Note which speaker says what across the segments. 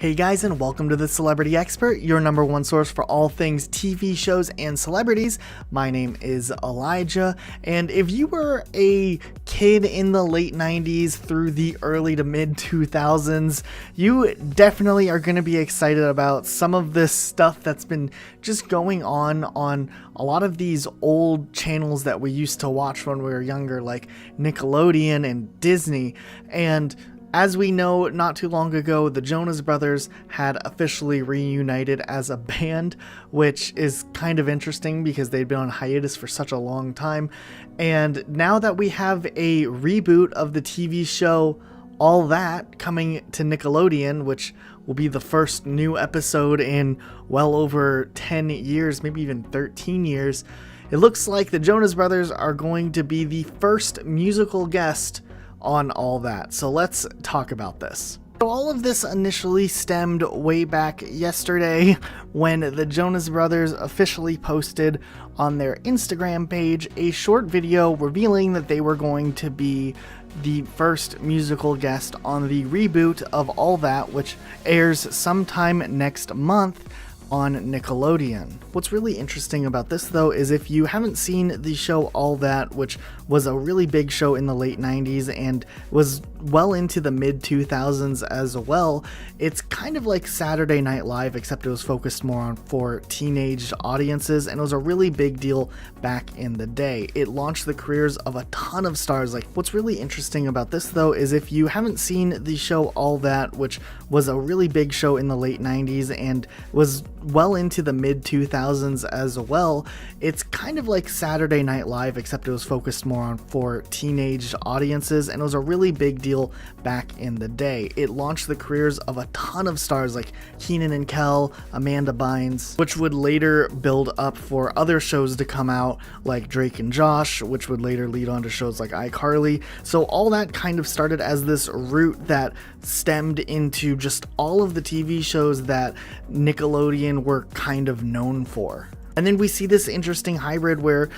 Speaker 1: Hey guys, and welcome to The Celebrity Expert, your number one source for all things TV shows and celebrities. My name is Elijah, and if you were a kid in the late 90s through the early to mid 2000s, you definitely are going to be excited about some of this stuff that's been just going on a lot of these old channels that we used to watch when we were younger, like Nickelodeon and Disney. And as we know, not too long ago, the Jonas Brothers had officially reunited as a band, which is kind of interesting because they'd been on hiatus for such a long time. And now that we have a reboot of the TV show All That coming to Nickelodeon, which will be the first new episode in well over 10 years, maybe even 13 years, it looks like the Jonas Brothers are going to be the first musical guest on All That. So let's talk about this. So all of this initially stemmed way back yesterday when the Jonas Brothers officially posted on their Instagram page a short video revealing that they were going to be the first musical guest on the reboot of All That, which airs sometime next month on Nickelodeon. What's really interesting about this though is if you haven't seen the show All That, which was a really big show in the late 90s and was well into the mid 2000s as well, it's kind of like Saturday Night Live, except it was focused more on for teenage audiences, and it was a really big deal back in the day. It launched the careers of a ton of stars. Like, what's really interesting about this though is if you haven't seen the show All That, which was a really big show in the late 90s and was well into the mid 2000s as well, it's kind of like Saturday Night Live, except it was focused more on for teenage audiences, and it was a really big deal back in the day. It launched the careers of a ton of stars like Kenan and Kel, Amanda Bynes, which would later build up for other shows to come out like Drake and Josh, which would later lead on to shows like iCarly. So All That kind of started as this route that stemmed into just all of the TV shows that Nickelodeon were kind of known for. And then we see this interesting hybrid where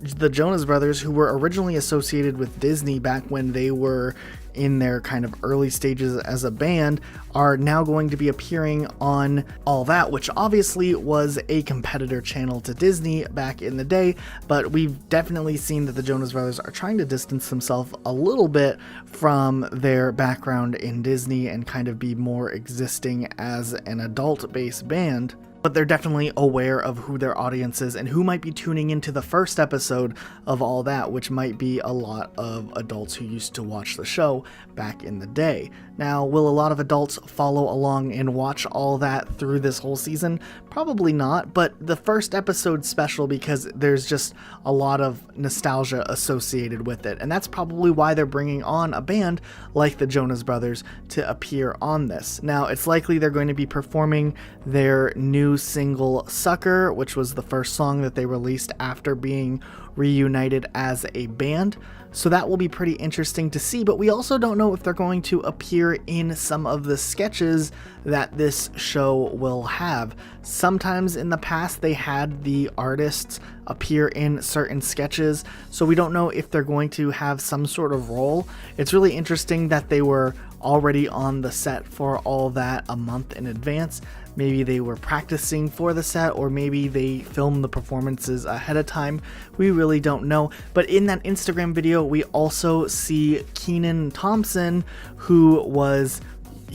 Speaker 1: the Jonas Brothers, who were originally associated with Disney back when they were in their kind of early stages as a band, are now going to be appearing on All That, which obviously was a competitor channel to Disney back in the day, but we've definitely seen that the Jonas Brothers are trying to distance themselves a little bit from their background in Disney and kind of be more existing as an adult-based band. But they're definitely aware of who their audience is and who might be tuning into the first episode of All That, which might be a lot of adults who used to watch the show back in the day. Now, will a lot of adults follow along and watch All That through this whole season? Probably not, but the first episode's special because there's just a lot of nostalgia associated with it, and that's probably why they're bringing on a band like the Jonas Brothers to appear on this. Now, it's likely they're going to be performing their new single Sucker, which was the first song that they released after being reunited as a band. So that will be pretty interesting to see, but we also don't know if they're going to appear in some of the sketches that this show will have. Sometimes in the past they had the artists appear in certain sketches, so we don't know if they're going to have some sort of role. It's really interesting that they were already on the set for All That a month in advance. Maybe they were practicing for the set, or maybe they filmed the performances ahead of time. We really don't know. But in that Instagram video, we also see Kenan Thompson, who was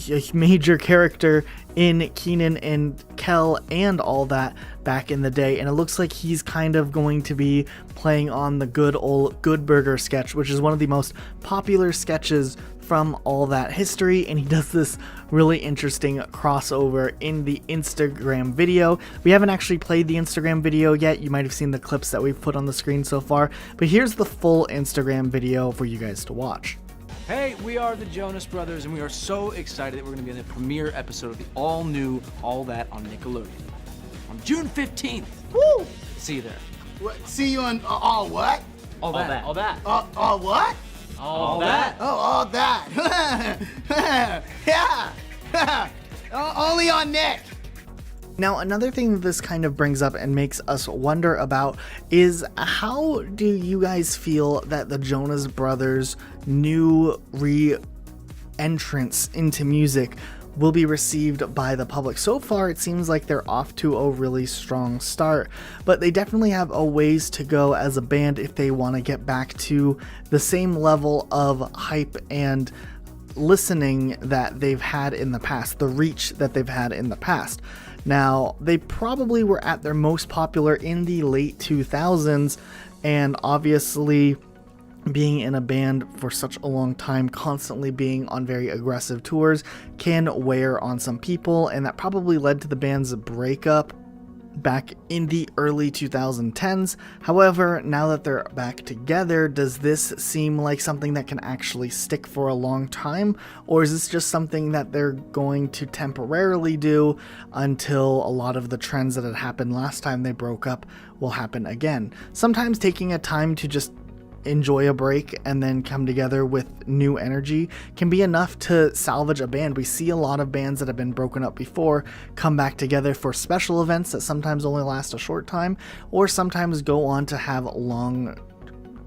Speaker 1: a major character in Kenan and Kel and All That back in the day, and it looks like he's kind of going to be playing on the good old Good Burger sketch, which is one of the most popular sketches from All That history, and he does this really interesting crossover in the Instagram video. We haven't actually played the Instagram video yet. You might have seen the clips that we've put on the screen so far, but here's the full Instagram video for you guys to watch.
Speaker 2: Hey, we are the Jonas Brothers, and we are so excited that we're going to be in the premiere episode of the all-new All That on Nickelodeon on June 15th.
Speaker 3: Woo!
Speaker 2: See you there.
Speaker 3: What? See you on all what?
Speaker 2: All that.
Speaker 3: All what?
Speaker 2: All that.
Speaker 3: Oh, all that. Yeah. Only on Nick.
Speaker 1: Now, another thing that this kind of brings up and makes us wonder about is, how do you guys feel that the Jonas Brothers' new re-entrance into music will be received by the public. So far, it seems like they're off to a really strong start, but they definitely have a ways to go as a band if they want to get back to the same level of hype and listening that they've had in the past, the reach that they've had in the past. Now, they probably were at their most popular in the late 2000s, and obviously being in a band for such a long time, constantly being on very aggressive tours, can wear on some people, and that probably led to the band's breakup back in the early 2010s. However, now that they're back together, does this seem like something that can actually stick for a long time, or is this just something that they're going to temporarily do until a lot of the trends that had happened last time they broke up will happen again? Sometimes taking a time to just enjoy a break and then come together with new energy can be enough to salvage a band. We see a lot of bands that have been broken up before come back together for special events that sometimes only last a short time, or sometimes go on to have long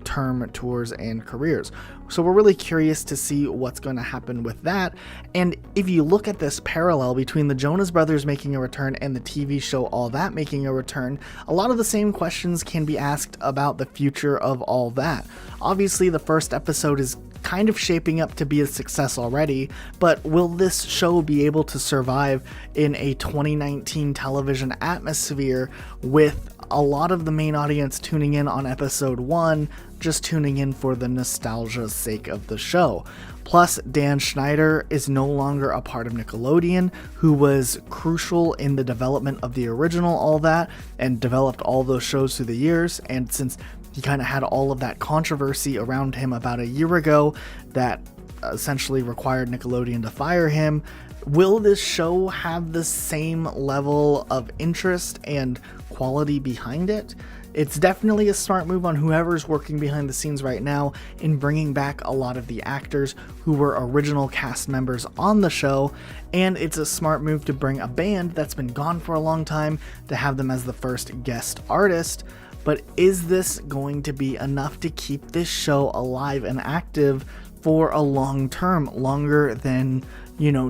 Speaker 1: term tours and careers. So we're really curious to see what's going to happen with that. And if you look at this parallel between the Jonas Brothers making a return and the TV show All That making a return, a lot of the same questions can be asked about the future of All That. Obviously, the first episode is kind of shaping up to be a success already, but will this show be able to survive in a 2019 television atmosphere with a lot of the main audience tuning in on episode 1, just tuning in for the nostalgia's sake of the show? Plus, Dan Schneider is no longer a part of Nickelodeon, who was crucial in the development of the original All That and developed all those shows through the years. And since he kind of had all of that controversy around him about a year ago that essentially required Nickelodeon to fire him, will this show have the same level of interest and quality behind it? It's definitely a smart move on whoever's working behind the scenes right now in bringing back a lot of the actors who were original cast members on the show, and it's a smart move to bring a band that's been gone for a long time to have them as the first guest artist. But is this going to be enough to keep this show alive and active for a long term, longer than,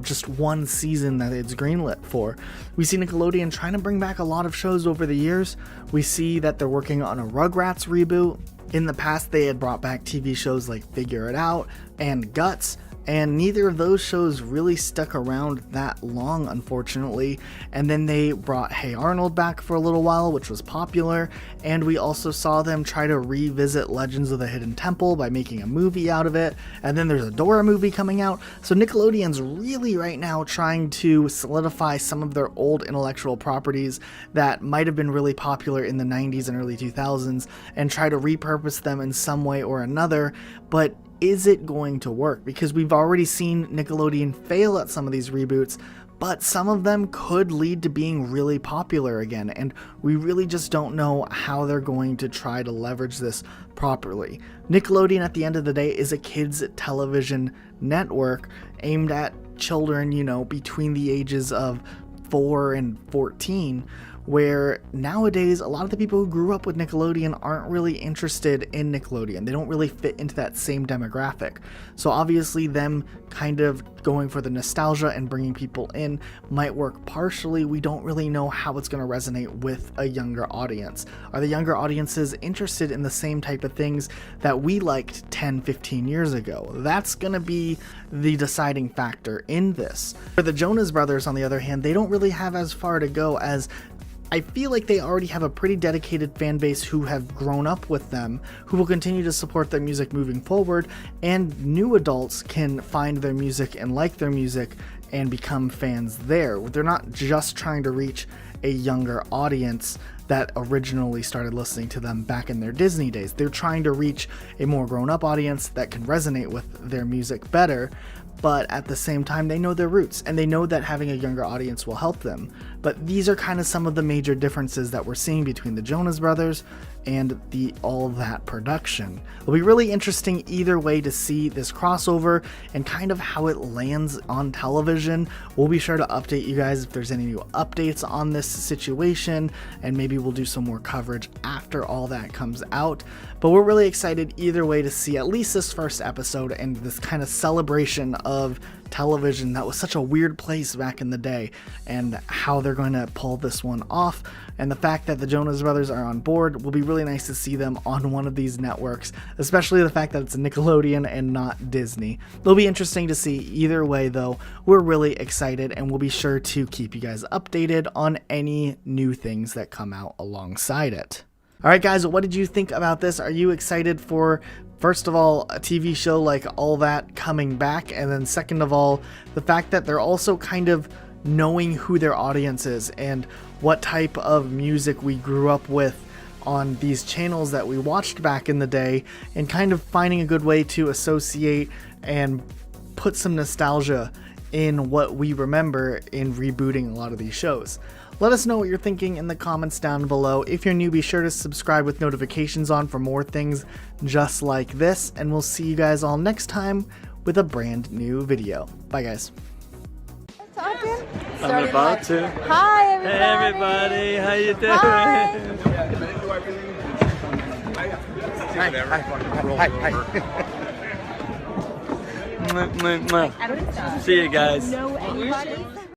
Speaker 1: just one season that it's greenlit for? We see Nickelodeon trying to bring back a lot of shows over the years. We see that they're working on a Rugrats reboot. In the past, they had brought back TV shows like Figure It Out and Guts, and neither of those shows really stuck around that long, unfortunately. And then they brought Hey Arnold back for a little while, which was popular, and we also saw them try to revisit Legends of the Hidden Temple by making a movie out of it, and then there's a Dora movie coming out. So Nickelodeon's really right now trying to solidify some of their old intellectual properties that might have been really popular in the 90s and early 2000s and try to repurpose them in some way or another. But is it going to work? Because we've already seen Nickelodeon fail at some of these reboots, but some of them could lead to being really popular again, and we really just don't know how they're going to try to leverage this properly. Nickelodeon, at the end of the day, is a kids' television network aimed at children, between the ages of 4 and 14, where nowadays a lot of the people who grew up with Nickelodeon aren't really interested in Nickelodeon. They don't really fit into that same demographic. So obviously them kind of going for the nostalgia and bringing people in might work partially. We don't really know how it's going to resonate with a younger audience. Are the younger audiences interested in the same type of things that we liked 10, 15 years ago? That's going to be the deciding factor in this. For the Jonas Brothers, on the other hand, they don't really have as far to go, as I feel like they already have a pretty dedicated fan base who have grown up with them, who will continue to support their music moving forward, and new adults can find their music and like their music and become fans there. They're not just trying to reach a younger audience that originally started listening to them back in their Disney days. They're trying to reach a more grown-up audience that can resonate with their music better, but at the same time they know their roots and they know that having a younger audience will help them. But these are kind of some of the major differences that we're seeing between the Jonas Brothers and the All That production. It'll be really interesting either way to see this crossover and kind of how it lands on television. We'll be sure to update you guys if there's any new updates on this situation, and maybe we'll do some more coverage after All That comes out. But we're really excited either way to see at least this first episode and this kind of celebration of television that was such a weird place back in the day, and how they're going to pull this one off. And the fact that the Jonas Brothers are on board will be really nice to see them on one of these networks, especially the fact that it's a Nickelodeon and not Disney. It'll be interesting to see either way though. We're really excited, and we'll be sure to keep you guys updated on any new things that come out alongside it. Alright guys, what did you think about this? Are you excited for, first of all, a TV show like All That coming back, and then second of all, the fact that they're also kind of knowing who their audience is and what type of music we grew up with on these channels that we watched back in the day, and kind of finding a good way to associate and put some nostalgia in what we remember in rebooting a lot of these shows. Let us know what you're thinking in the comments down below. If you're new, be sure to subscribe with notifications on for more things just like this, and we'll see you guys all next time with a brand new video. Bye guys.
Speaker 4: Talking?
Speaker 5: I'm about to.
Speaker 4: Hi, everybody.
Speaker 5: Hey, everybody. How you doing?
Speaker 4: Hi.
Speaker 5: See you guys.
Speaker 4: Know anybody?